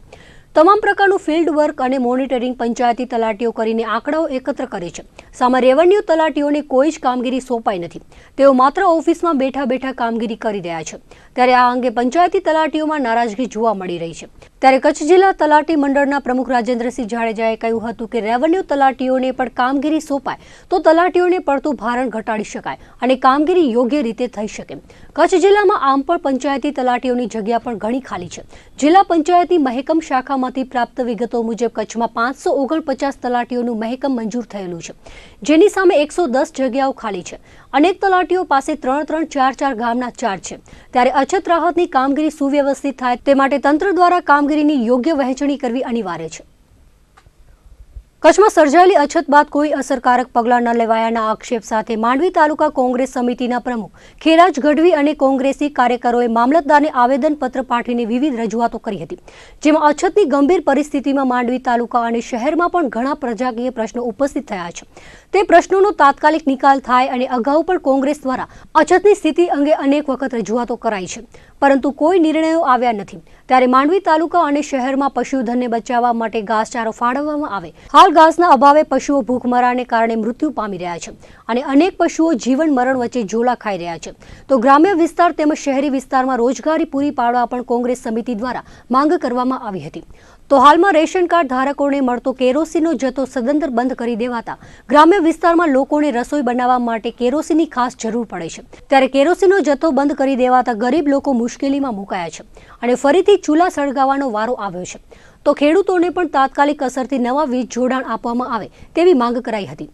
તમામ પ્રકારનું ફિલ્ડ વર્ક અને મોનિટરિંગ પંચાયતી તલાટીઓ કરીને આંકડાઓ એકત્ર કરે છે. સામે રેવન્યુ તલાટીઓને કોઈ જ કામગીરી સોંપાઈ નથી. તેઓ માત્ર ઓફિસમાં બેઠા બેઠા કામગીરી કરી રહ્યા છે. ત્યારે આ અંગે પંચાયતી તલાટીઓમાં નારાજગી જોવા મળી રહી છે. ત્યારે કચ્છ જિલ્લા તલાટી મંડળના પ્રમુખ રાજેન્દ્રસિંહ જાડેજાએ કહ્યું હતું કે રેવન્યુ તલાટીઓને પણ કામગીરી સોંપાય તો તલાટીઓને પડતું ભારણ ઘટાડી શકાય અને કામગીરી યોગ્ય રીતે થઈ શકે. કચ્છ જિલ્લામાં આમ પણ પંચાયતી તલાટીઓની જગ્યા પણ ઘણી ખાલી છે. જિલ્લા પંચાયતની મહેકમ શાખામાંથી પ્રાપ્ત વિગતો મુજબ કચ્છમાં 549 તલાટીઓનું મહેકમ મંજૂર થયેલું છે, જેની સામે 110 જગ્યાઓ ખાલી છે. અનેક તલાટીઓ પાસે 3-3, 4-4 ગામના ચાર્જ છે. ત્યારે અછત રાહતની કામગીરી સુવ્યવસ્થિત થાય તે માટે તંત્ર દ્વારા કામગીરીની યોગ્ય વહેંચણી કરવી અનિવાર્ય છે. કચ્છમાં સર્જાયેલી અછત બાદ કોઈ અસરકારક પગલાં ન લેવાયાના આક્ષેપ સાથે માંડવી તાલુકા કોંગ્રેસ સમિતિના પ્રમુખ ખેરાજ ગઢવી અને કોંગ્રેસી કાર્યકરોએ મામલતદારને આવેદનપત્ર પાઠવીને વિવિધ રજૂઆતો કરી હતી, જેમાં અછતની ગંભીર પરિસ્થિતિમાં માંડવી તાલુકા અને શહેરમાં પણ ઘણા પ્રજાકીય પ્રશ્નો ઉપસ્થિત થયા છે. તે પ્રશ્નોનો તાત્કાલિક નિકાલ થાય અને અગાઉ પણ કોંગ્રેસ દ્વારા અછતની સ્થિતિ અંગે અનેક વખત રજૂઆતો કરાઈ છે, પરંતુ કોઈ નિર્ણયો આવ્યા નથી. ત્યારે માંડવી તાલુકા અને શહેરમાં પશુધનને બચાવવા માટે ઘાસચારો ફાળવવામાં આવે. હાલ ઘાસના અભાવે પશુઓ ભૂખમરાને કારણે મૃત્યુ પામી રહ્યા છે અને અનેક પશુઓ જીવન મરણ વચ્ચે ઝોલા ખાઈ રહ્યા છે. તો ગ્રામ્ય વિસ્તાર તેમજ શહેરી વિસ્તારમાં રોજગારી પૂરી પાડવા પણ કોંગ્રેસ સમિતિ દ્વારા માંગ કરવામાં આવી હતી. તો હાલમાં રેશન કાર્ડ ધારકોને મળતો કેરોસીનનો જથ્થો સદંતર બંધ કરી દેવાતા ગ્રામ્ય વિસ્તારમાં લોકોને રસોઈ બનાવવા માટે કેરોસીનની ખાસ જરૂર પડે છે. ત્યારે કેરોસીનનો જથ્થો બંધ કરી દેવાતા ગરીબ લોકો મુશ્કેલીમાં મુકાયા છે અને ફરીથી ચૂલા સળગાવવાનો વારો આવ્યો છે. તો ખેડૂતોને પણ તાત્કાલિક અસરથી નવા વીજ જોડાણ આપવામાં આવે તેવી માંગ કરાઈ હતી.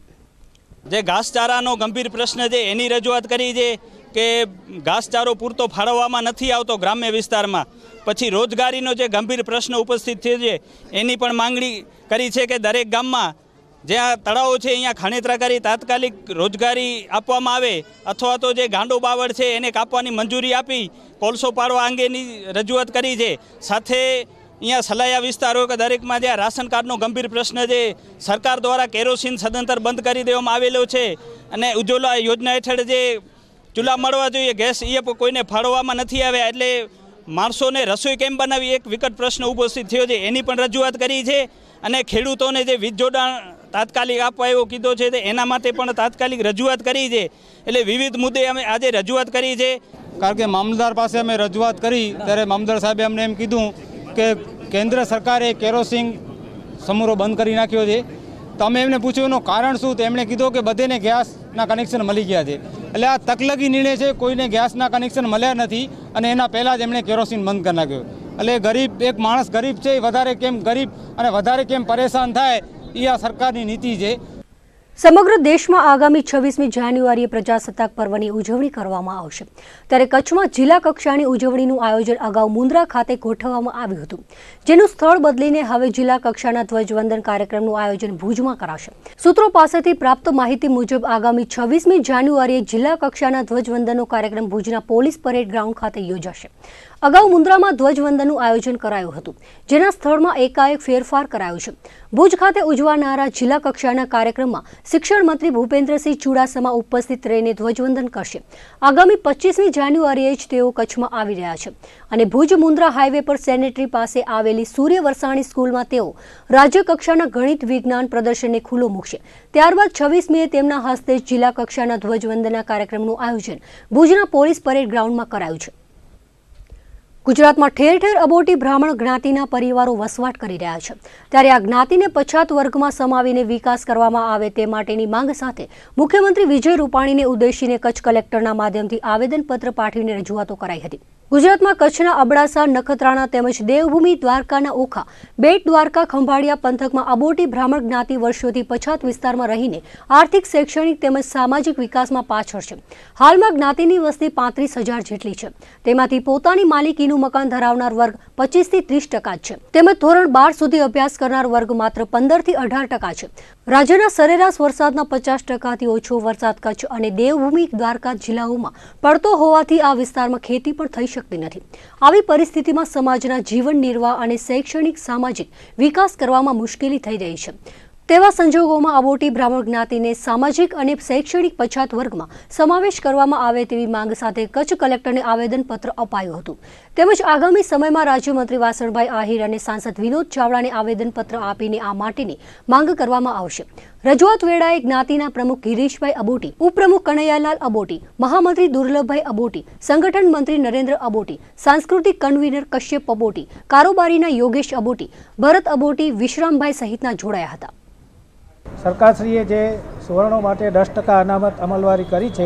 જે ઘાસચારાનો ગંભીર પ્રશ્ન છે એની રજૂઆત કરી છે કે ઘાસચારો પૂરતો ફાળવવામાં નથી આવતો ગ્રામ્ય વિસ્તારમાં. પછી રોજગારીનો જે ગંભીર પ્રશ્ન ઉપસ્થિત થયો છે એની પણ માંગણી કરી છે કે દરેક ગામમાં જ્યાં તળાવો છે અહીંયા ખાણેતરા કરી તાત્કાલિક રોજગારી આપવામાં આવે અથવા તો જે ગાંડો બાવળ છે એને કાપવાની મંજૂરી આપી કોલસો પાડવા અંગેની રજૂઆત કરી છે. સાથે અહીંયા સલાયા વિસ્તારો કે દરેકમાં જ્યાં રાશન કાર્ડનો ગંભીર પ્રશ્ન છે, સરકાર દ્વારા કેરોસીન સદંતર બંધ કરી દેવામાં આવેલો છે અને ઉજ્જવલા યોજના હેઠળ જે ચૂલા મળવા જોઈએ ગેસ એ કોઈને ફાળવવામાં નથી આવ્યા, એટલે માણસોને રસોઈ કેમ બનાવી એક વિકટ પ્રશ્ન ઉપસ્થિત થયો છે એની પણ રજૂઆત કરી છે. અને ખેડૂતોને જે વીજ જોડાણ તાત્કાલિક આપવા એવો કીધો છે એના માટે પણ તાત્કાલિક રજૂઆત કરી છે. એટલે વિવિધ મુદ્દે અમે આજે રજૂઆત કરી છે. કારણ કે મામલતદાર પાસે અમે રજૂઆત કરી ત્યારે મામલતદાર સાહેબે અમને એમ કીધું કે કેન્દ્ર સરકારે કેરોસીન સમૂરો બંધ કરી નાખ્યો છે. તો અમે એમને પૂછ્યું એનું કારણ શું, તો એમણે કીધું કે બધેને ગેસના કનેક્શન મળી ગયા છે. એટલે આ તકલગી નિર્ણય છે, કોઈને ગેસના કનેક્શન મળ્યા નથી અને એના પહેલાં જ એમણે કેરોસીન બંધ કરી નાખ્યો. એટલે ગરીબ એક માણસ ગરીબ છે એ વધારે કેમ ગરીબ અને વધારે કેમ પરેશાન થાય એ આ સરકારની નીતિ છે. સમગ્ર દેશમાં આગામી 26મી જાન્યુઆરીએ પ્રજાસત્તાક પર્વની ઉજવણી કરવામાં આવશે. ત્યારે કચ્છમાં જિલ્લા કક્ષાની ઉજવણીનું આયોજન અગાઉ મુન્દ્રા ખાતે ગોઠવવામાં આવ્યું હતું, જેનું સ્થળ બદલીને હવે જિલ્લા કક્ષાના ધ્વજવંદન કાર્યક્રમનું આયોજન ભુજમાં કરાશે. સૂત્રો પાસેથી પ્રાપ્ત માહિતી મુજબ આગામી 26મી જાન્યુઆરીએ જિલ્લા કક્ષાના ધ્વજવંદનનો કાર્યક્રમ ભુજના પોલીસ પરેડ ગ્રાઉન્ડ ખાતે યોજાશે. અગાઉ મુન્દ્રામાં ધ્વજવંદનનું આયોજન કરાયું હતું, જેના સ્થળમાં એકાએક ફેરફાર કરાયો છે. ભુજ ખાતે ઉજવાનારા જિલ્લા કક્ષાના કાર્યક્રમમાં શિક્ષણ મંત્રી ભૂપેન્દ્રસિંહ ચુડાસમા ઉપસ્થિત રહીને ધ્વજવંદન કરશે. આગામી 25મી જાન્યુઆરીએ જ તેઓ કચ્છમાં આવી રહ્યા છે અને ભુજ મુન્દ્રા હાઈવે પર સેનેટરી પાસે આવેલી સૂર્ય વરસાણી સ્કૂલમાં તેઓ રાજ્ય કક્ષાના ગણિત વિજ્ઞાન પ્રદર્શનને ખુલ્લો મૂકશે. ત્યારબાદ 26મીએ તેમના હસ્તે જિલ્લા કક્ષાના ધ્વજવંદનના કાર્યક્રમનું આયોજન ભુજના પોલીસ પરેડ ગ્રાઉન્ડમાં કરાયું છે. ગુજરાતમાં ઠેર ઠેર અબોટી બ્રાહ્મણ જ્ઞાતિના પરિવારો વસવાટ કરી રહ્યા છે. ત્યારે આ જ્ઞાતિને પછાત વર્ગમાં સમાવીને વિકાસ કરવામાં આવે તે માટેની માંગ સાથે મુખ્યમંત્રી વિજય રૂપાણીને ઉદ્દેશીને કચ્છ કલેક્ટરના માધ્યમથી આવેદનપત્ર પાઠવીને રજૂઆતો કરાઈ હતી. ગુજરાતમાં કચ્છના અબડાસા, નખત્રાણા તેમજ દેવભૂમિ દ્વારકાના ઓખા, બેટ દ્વારકા, ખંભાળિયા પંથકમાં અબોટી બ્રાહ્મણ જ્ઞાતિ વર્ષોથી પછાત વિસ્તારમાં રહીને આર્થિક, શૈક્ષણિક તેમજ સામાજિક વિકાસમાં પાછળ છે. હાલમાં જ્ઞાતિની વસ્તી 35,000 જેટલી છે. તેમાંથી પોતાની માલિકીનું મકાન ધરાવનાર વર્ગ 25 થી 30% છે, તેમજ ધોરણ 12 સુધી અભ્યાસ કરનાર વર્ગ માત્ર 15 થી 18% છે. રાજ્યના સરેરાશ વરસાદના 50%થી ઓછો વરસાદ કચ્છ અને દેવભૂમિ દ્વારકા જિલ્લાઓમાં પડતો હોવાથી આ વિસ્તારમાં ખેતી પણ થઈ શકતી નથી. આવી પરિસ્થિતિમાં સમાજના જીવન નિર્વાહ અને શૈક્ષણિક, સામાજિક વિકાસ કરવામાં મુશ્કેલી થઈ રહી છે. તેવા સંજોગોમાં અબોટી બ્રાહ્મણ જ્ઞાતિને સામાજિક અને શૈક્ષણિક પછાત વર્ગમાં સમાવેશ કરવામાં આવે તેવી માંગ સાથે કચ્છ કલેક્ટરને આવેદનપત્ર અપાયું હતું. તેમજ આગામી સમયમાં રાજ્યમંત્રી વાસણભાઈ આહિર અને સાંસદ વિનોદ ચાવડાને આવેદનપત્ર આપીને આ માટેની માંગ કરવામાં આવશે. રજૂઆત વેળાએ જ્ઞાતિના પ્રમુખ ગિરીશભાઈ અબોટી, ઉપપ્રમુખ કનૈયાલાલ અબોટી, મહામંત્રી દુર્લભભાઈ અબોટી, સંગઠન મંત્રી નરેન્દ્ર અબોટી, સાંસ્કૃતિક કન્વીનર કશ્યપ અબોટી, કારોબારીના યોગેશ અબોટી, ભરત અબોટી, વિશ્રામભાઈ સહિતના જોડાયા હતા. સરકારશ્રીએ જે સુવર્ણો માટે 10% અનામત અમલવારી કરી છે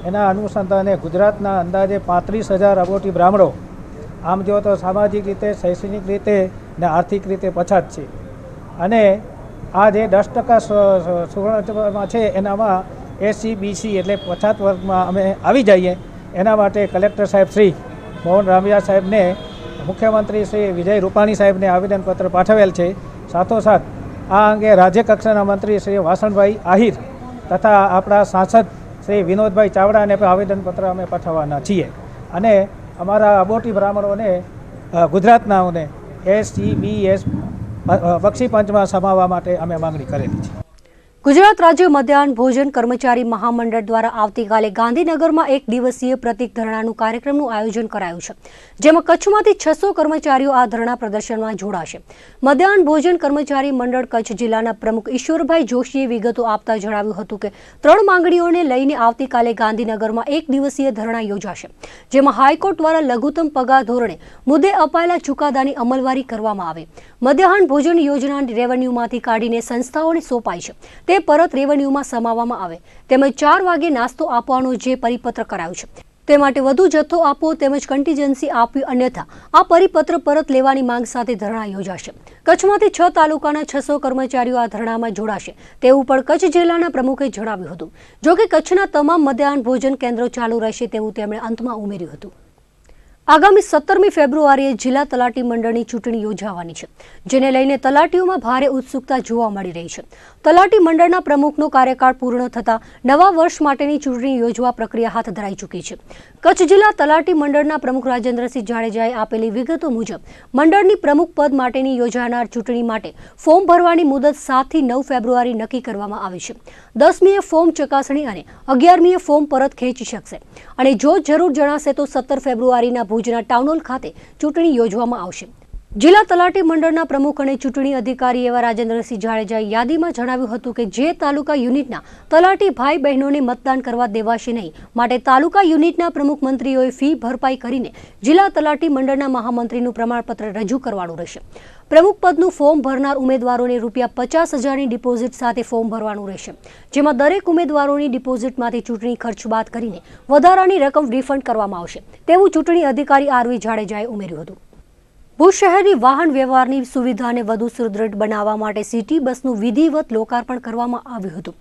એના અનુસંધાને ગુજરાતના અંદાજે 35,000 અબોટી બ્રાહ્મણો આમ જો તો સામાજિક રીતે, શૈક્ષણિક રીતે ને આર્થિક રીતે પછાત છે. અને આ જે 10% સુવર્ણમાં છે એનામાં SC BC એટલે પછાત વર્ગમાં અમે આવી જઈએ એના માટે કલેક્ટર સાહેબ શ્રી મોહન રામૈયા સાહેબને મુખ્યમંત્રી શ્રી વિજય રૂપાણી સાહેબને આવેદનપત્ર પાઠવેલ છે. સાથોસાથ આ અંગે રાજ્ય કક્ષાના મંત્રી શ્રી વાસણભાઈ આહિર તથા આપણા સાંસદ શ્રી વિનોદભાઈ ચાવડાને પણ આવેદનપત્ર અમે પાઠવવાના છીએ. અને અમારા અબોટી બ્રાહ્મણોને ગુજરાતનાઓને SC BS બક્ષી પંચમાં સમાવવા માટે અમે માંગણી કરેલી છે. ગુજરાત રાજ્ય મધ્યાહન ભોજન કર્મચારી મહામંડળ દ્વારા આવતીકાલે ગાંધીનગરમાં 1 દિવસીય પ્રતિક ધરણાનું કાર્યક્રમનું આયોજન કરાયું છે, જેમાં કચ્છમાંથી 600 કર્મચારીઓ આ ધરણા પ્રદર્શનમાં જોડાશે. મધ્યાહન ભોજન કર્મચારી મંડળ કચ્છ જિલ્લાના પ્રમુખ ઈશ્વરભાઈ જોશીએ વિગતો આપતા જણાવ્યું હતું કે 3 માંગણીઓને લઈને આવતીકાલે ગાંધીનગરમાં 1 દિવસીય ધરણા યોજાશે, જેમાં હાઈકોર્ટ દ્વારા લઘુત્તમ પગાર ધોરણે મુદ્દે અપાયેલા ચુકાદાની અમલવારી કરવામાં આવે. મધ્યાહન ભોજન યોજના રેવન્યુમાંથી કાઢીને સંસ્થાઓને સોંપાય છે તે પરત રેવન્યુમાં સમાવવામાં આવે, તેમજ 4 વાગે નાસ્તો આપવાનો જે પરિપત્ર કરાયું છે તે માટે વધુ જથ્થો આપવો તેમજ કન્ટીજન્સી આપવી, અન્યથા આ પરિપત્ર પરત લેવાની માંગ સાથે ધરણા યોજાશે. કચ્છમાંથી 6 તાલુકાના 600 કર્મચારીઓ આ ધરણામાં જોડાશે તેવું પણ કચ્છ જિલ્લાના પ્રમુખે જણાવ્યું હતું. જોકે કચ્છના તમામ મધ્યાહન ભોજન કેન્દ્રો ચાલુ રહેશે તેવું તેમણે અંતમાં ઉમેર્યું હતું. આગામી 17મી ફેબ્રુઆરીએ જિલ્લા તલાટી મંડળની ચૂંટણી યોજાવાની છે, જેને લઈને તલાટીઓમાં ભારે ઉત્સુકતા જોવા મળી રહી છે. તલાટી મંડળના પ્રમુખનો કાર્યકાળ પૂર્ણ થતાં નવા વર્ષ માટેની ચૂંટણી યોજવા પ્રક્રિયા હાથ ધરાઈ ચૂકી છે. કચ્છ જિલ્લા તલાટી મંડળના પ્રમુખ રાજેન્દ્રસિંહ જાડેજાએ આપેલી વિગતો મુજબ મંડળની પ્રમુખ પદ માટેની યોજાનાર ચૂંટણી માટે ફોર્મ ભરવાની મુદત 7 થી 9 ફેબ્રુઆરી નક્કી કરવામાં આવી છે. 10મીએ ફોર્મ ચકાસણી અને 11મીએ ફોર્મ પરત ખેંચી શકશે અને જો જરૂર જણાશે તો 17 ફેબ્રુઆરીના ભુજના ટાઉન હોલ ખાતે ચૂંટણી યોજવામાં આવશે. જિલ્લા તલાટી મંડળના પ્રમુખ અને ચૂંટણી અધિકારી એવા રાજેન્દ્રસિંહ જાડેજાએ યાદીમાં જણાવ્યું હતું કે જે તાલુકા યુનિટના તલાટી ભાઈ બહેનોને મતદાન કરવા દેવાશે નહીં, માટે તાલુકા યુનિટના પ્રમુખ મંત્રીઓએ ફી ભરપાઈ કરીને જિલ્લા તલાટી મંડળના મહામંત્રીનું પ્રમાણપત્ર રજૂ કરવાનું રહેશે. પ્રમુખ પદનું ફોર્મ ભરનાર ઉમેદવારોને ₹50,000ની ડિપોઝિટ સાથે ફોર્મ ભરવાનું રહેશે, જેમાં દરેક ઉમેદવારોની ડિપોઝિટમાંથી ચૂંટણી ખર્ચ બાદ કરીને વધારાની રકમ રિફંડ કરવામાં આવશે તેવું ચૂંટણી અધિકારી RV જાડેજાએ ઉમેર્યું હતું. ભુજ શહેરની વાહન વ્યવહારની સુવિધાને વધુ સુદૃઢ બનાવવા માટે સિટી બસનું વિધિવત લોકાર્પણ કરવામાં આવ્યું હતું.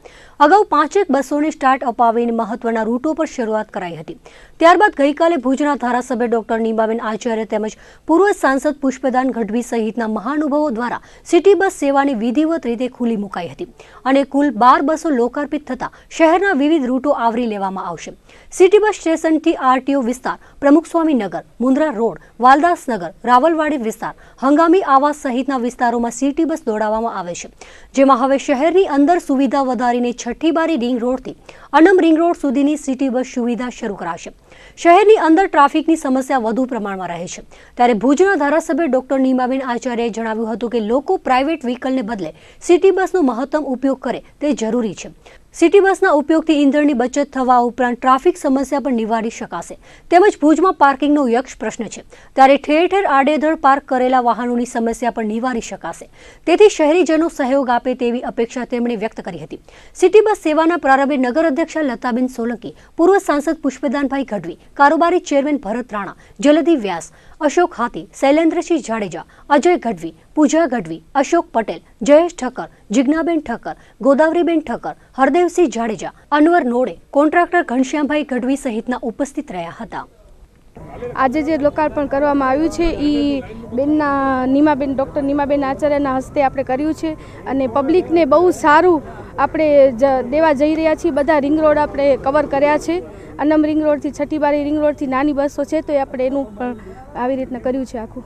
અગાઉ 5 બસોને સ્ટાર્ટ અપાવીને મહત્વના રૂટો પર શરૂઆત કરાઈ હતી. ત્યારબાદ ગઈકાલે ભુજના ધારાસભ્ય ડોક્ટર નીમાબેન આચાર્ય તેમજ પૂર્વ સાંસદ પુષ્પદાન ગઢવી સહિતના મહાનુભાવો દ્વારા સિટી બસ સેવાની વિધિવત રીતે ખુલ્લી મુકાઈ હતી અને કુલ 12 બસો લોકાર્પિત થતા શહેરના વિવિધ રૂટો આવરી લેવામાં આવશે. સિટી બસ સ્ટેશનથી RTO વિસ્તાર, પ્રમુખસ્વામી નગર, મુન્દ્રા રોડ, વાલદાસ નગર, રાવલવાડી વિસ્તાર, હંગામી આવાસ સહિતના વિસ્તારોમાં સિટી બસ દોડાવવામાં આવે છે, જેમાં હવે શહેરની અંદર સુવિધા વધારીને છઠ્ઠી બારી રિંગ રોડથી અનમ રિંગ રોડ સુધીની સિટી બસ સુવિધા શરૂ કરાશે. શહેરની અંદર ટ્રાફિકની સમસ્યા વધુ પ્રમાણમાં રહે છે, ત્યારે ભુજના ધારાસભ્ય ડોક્ટર નીમાબેન આચાર્યએ જણાવ્યું હતું કે લોકો પ્રાઇવેટ વ્હીકલને બદલે સિટી બસનો મહત્તમ ઉપયોગ કરે તે જરૂરી છે. સિટી બસના ઉપયોગથી ઈંધણની બચત થવા ઉપરાંત ટ્રાફિક સમસ્યા પણ નિવારી શકાશે. તેમજ ભુજમાં પાર્કિંગનો યક્ષ પ્રશ્ન છે, ત્યારે ઠેર ઠેર આડેધડ પાર્ક કરેલા વાહનોની સમસ્યા પણ નિવારી શકાશે. તેથી શહેરીજનો સહયોગ આપે તેવી અપેક્ષા તેમણે વ્યક્ત કરી હતી. સિટી બસ સેવાના પ્રારંભે નગર અધ્યક્ષા લતાબેન સોલંકી, પૂર્વ સાંસદ પુષ્પદાનભાઈ ગઢવી, કારોબારી ચેરમેન ભરત રાણા, જલદી વ્યાસ, અશોક હાથી, શૈલેન્દ્રસિંહ જાડેજા, અજય ગઢવી, પૂજા ગઢવી, અશોક પટેલ, જયેશ ઠક્કર, જિજ્ઞાબેન ઠક્કર, ગોદાવરીબેન ઠક્કર, હરદેવસિંહ જાડેજા, અનવર નોડે, કોન્ટ્રાક્ટર ઘનશ્યામભાઈ ગઢવી સહિતના ઉપસ્થિત રહ્યા હતા. આજે જે લોકાર્પણ કરવામાં આવ્યું છે એ ડૉક્ટર નીમાબેન આચાર્યના હસ્તે આપણે કર્યું છે અને પબ્લિકને બહુ સારું આપણે દેવા જઈ રહ્યા છીએ. બધા રિંગ રોડ આપણે કવર કર્યા છે. અનમ રિંગ રોડથી છઠ્ઠી બારી રિંગ રોડથી નાની બસો છે તો એ આપણે એનું પણ આવી રીતના કર્યું છે. આખું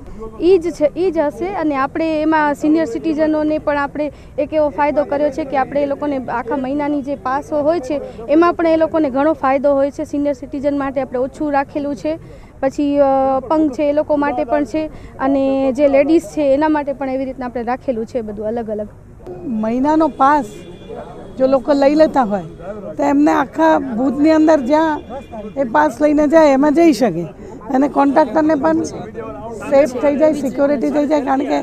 એ જ હશે. અને આપણે એમાં સિનિયર સિટીઝનોને પણ આપણે એક એવો ફાયદો કર્યો છે કે આપણે એ લોકોને આખા મહિનાની જે પાસો હોય છે એમાં પણ એ લોકોને ઘણો ફાયદો હોય છે. સિનિયર સિટીઝન માટે આપણે ઓછું રાખેલું છે. પછી અપંગ છે એ લોકો માટે પણ છે અને જે લેડીઝ છે એના માટે પણ એવી રીતના આપણે રાખેલું છે. બધું અલગ અલગ મહિનાનો પાસ જો લોકો લઈ લેતા હોય તો એમને આખા ભુજની અંદર જ્યાં એ પાસ લઈને જાય એમાં જઈ શકે અને કોન્ટ્રાક્ટરને પણ સેફ થઈ જાય, સિક્યોરિટી થઈ જાય. કારણ કે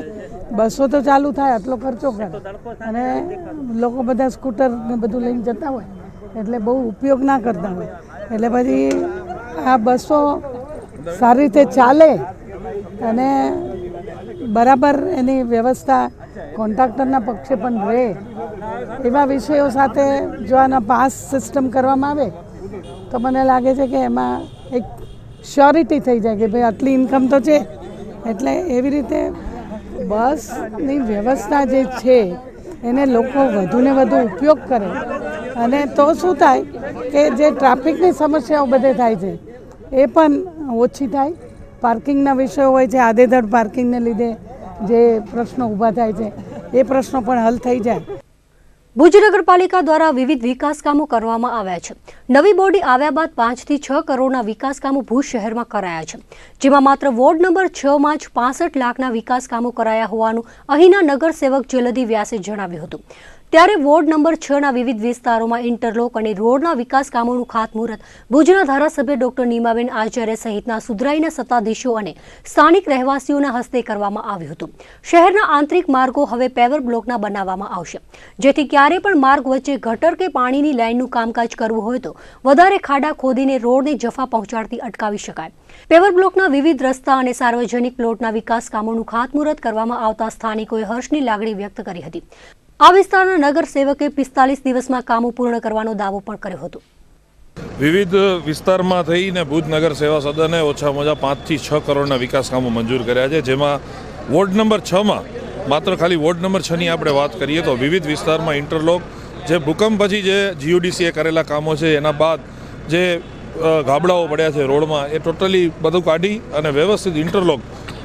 બસો તો ચાલુ થાય, આટલો ખર્ચો કરે અને લોકો બધા સ્કૂટર ને બધું લઈને જતા હોય એટલે બહુ ઉપયોગ ના કરતા હોય. એટલે પછી આ બસો સારી રીતે ચાલે અને બરાબર એની વ્યવસ્થા કોન્ટ્રાક્ટરના પક્ષે પણ રહે એવા વિષયો સાથે જો આના પાસ સિસ્ટમ કરવામાં આવે તો મને લાગે છે કે એમાં એક શ્યોરિટી થઈ જાય કે ભાઈ આટલી ઇન્કમ તો છે. એટલે એવી રીતે બસની વ્યવસ્થા જે છે એને લોકો વધુને વધુ ઉપયોગ કરે અને તો શું થાય કે જે ટ્રાફિકની સમસ્યાઓ બધે થાય છે એ પણ ઓછી થાય. પાર્કિંગના વિષયો હોય છે, આડેધડ પાર્કિંગને લીધે જે પ્રશ્નો ઊભા થાય છે એ પ્રશ્નો પણ હલ થઈ જાય. ભુજ નગરપાલિકા દ્વારા વિવિધ વિકાસ કામો કરવામાં આવ્યા છે. નવી બોડી આવ્યા બાદ 5 થી 6 કરોડના વિકાસ કામો ભુજ શહેરમાં કરાયા છે, જેમાં માત્ર વોર્ડ નંબર 6 માં જ 65 લાખના વિકાસ કામો કરાયા હોવાનું અહીંના નગરસેવક જલદી વ્યાસે જણાવ્યું હતું. ત્યારે વોર્ડ નંબર 6 ના વિવિધ વિસ્તારોમાં ઇન્ટરલોક અને રોડના વિકાસ કામોનું ખાતમુહૂર્ત ભુજના ધારાસભ્ય ડોક્ટર નીમાબેન આચાર્ય સહિતના સુધરાઈના સત્તાધીશો અને સ્થાનિક રહેવાસીઓના હસ્તે કરવામાં આવ્યું હતું. શહેરના આંતરિક માર્ગો હવે પેવર બ્લોકના બનાવવામાં આવશે, જેથી ક્યારે પણ માર્ગ વચ્ચે ગટર કે પાણીની લાઇનનું કામકાજ કરવું હોય તો વધારે ખાડા ખોદીને રોડને જફા પહોંચાડતી અટકાવી શકાય. પેવર બ્લોકના વિવિધ રસ્તા અને સાર્વજનિક પ્લોટના વિકાસ કામોનું ખાતમુહૂર્ત કરવામાં આવતા સ્થાનિકોએ હર્ષની લાગણી વ્યક્ત કરી હતી. આ વિસ્તારના નગરસેવકે 45 દિવસમાં કામો પૂર્ણ કરવાનો દાવો પણ કર્યો હતો. વિવિધ વિસ્તારમાં થઈને ભુજ નગર સેવા સદને ઓછામાં ઓછા 5 થી 6 કરોડના વિકાસ કામો મંજૂર કર્યા છે, જેમાં વોર્ડ નંબર 6 માં માત્ર ખાલી વોર્ડ નંબર 6 ની આપણે વાત કરીએ તો વિવિધ વિસ્તારમાં ઇન્ટરલોક, જે ભૂકંપ પછી જે GUDCએ કરેલા કામો છે એના બાદ જે ગાબડાઓ પડ્યા છે રોડમાં એ ટોટલી બધું કાઢી અને વ્યવસ્થિત ઇન્ટરલોક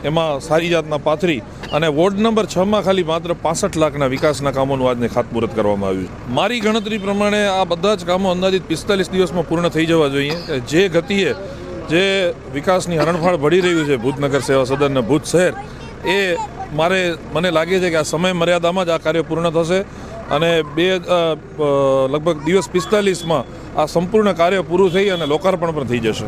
એમાં સારી જાતના પાથરી અને વોર્ડ નંબર 6 માં ખાલી માત્ર 65 લાખના વિકાસના કામોનું આજને ખાતમુહૂર્ત કરવામાં આવ્યું છે. મારી ગણતરી પ્રમાણે આ બધા જ કામો અંદાજિત 45 દિવસમાં પૂર્ણ થઈ જવા જોઈએ. જે ગતિએ જે વિકાસની હરણફાળ ભળી રહ્યું છે ભુજ નગર સેવા સદન અને ભુજ શહેર, એ મને લાગે છે કે આ સમય મર્યાદામાં જ આ કાર્ય પૂર્ણ થશે અને લગભગ દિવસ 45માં આ સંપૂર્ણ કાર્ય પૂરું થઈ અને લોકાર્પણ પણ થઈ જશે.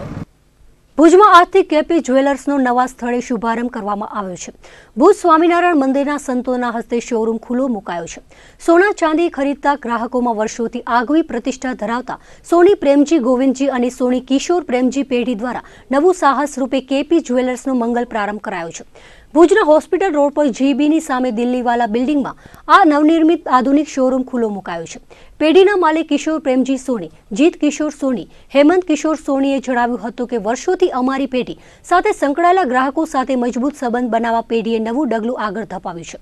ભુજમાં આજથી કેપી જ્વેલર્સનો નવા સ્થળે શુભારંભ કરવામાં આવ્યો છે. ભુજ સ્વામિનારાયણ મંદિરના સંતોના હસ્તે શોરૂમ ખુલ્લો મુકાયો છે. સોના ચાંદી ખરીદતા ગ્રાહકોમાં વર્ષોથી આગવી પ્રતિષ્ઠા ધરાવતા સોની પ્રેમજી ગોવિંદજી અને સોની કિશોર પ્રેમજી પેઢી દ્વારા નવું સાહસ રૂપે કેપી જ્વેલર્સનો મંગલ પ્રારંભ કરાયો છે. ભુજના હોસ્પિટલ રોડ પર GBની સામે દિલ્હીવાલા બિલ્ડિંગમાં આ નવનિર્મિત આધુનિક શોરૂમ ખુલ્લો મુકાયો છે. પેઢીના માલિક કિશોર પ્રેમજી સોની, જીત કિશોર સોની, હેમંત કિશોર સોનીએ જણાવ્યું હતું કે વર્ષોથી અમારી પેઢી સાથે સંકળાયેલા ગ્રાહકો સાથે મજબૂત સંબંધ બનાવવા પેઢીએ નવું ડગલું આગળ ધપાવ્યું છે.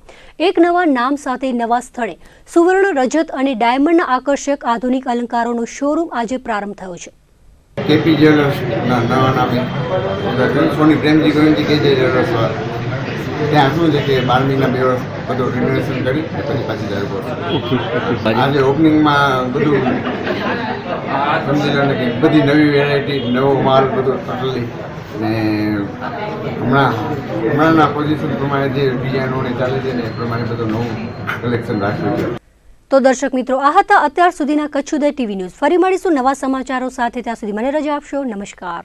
એક નવા નામ સાથે નવા સ્થળે સુવર્ણ, રજત અને ડાયમંડના આકર્ષક આધુનિક અલંકારોનો શોરૂમ આજે પ્રારંભ થયો છે. કેપી જ્વેલર્સના નવા નામે સોની પ્રેમજી ગોવિંદજી કે જ્વેલર્સ ત્યાં શું છે કે 12 મહિના 2 વર્ષ બધું રિનોવેશન કરી પછી પાછી ચાલુ કરશું. આજે ઓપનિંગમાં બધું સમજી લો ને કે બધી નવી વેરાયટી, નવો માલ બધું ટોટલી ને હમણાંના પોઝિશન પ્રમાણે જે ડિઝાઇનોને ચાલે છે ને એ પ્રમાણે બધું નવું કલેક્શન રાખ્યું છે. તો દર્શક મિત્રો, આ હતા અત્યાર સુધીના કચ્છ ઉદય TV ન્યૂઝ. ફરી મળીશું નવા સમાચારો સાથે. ત્યાં સુધી મને રજા આપશો. નમસ્કાર.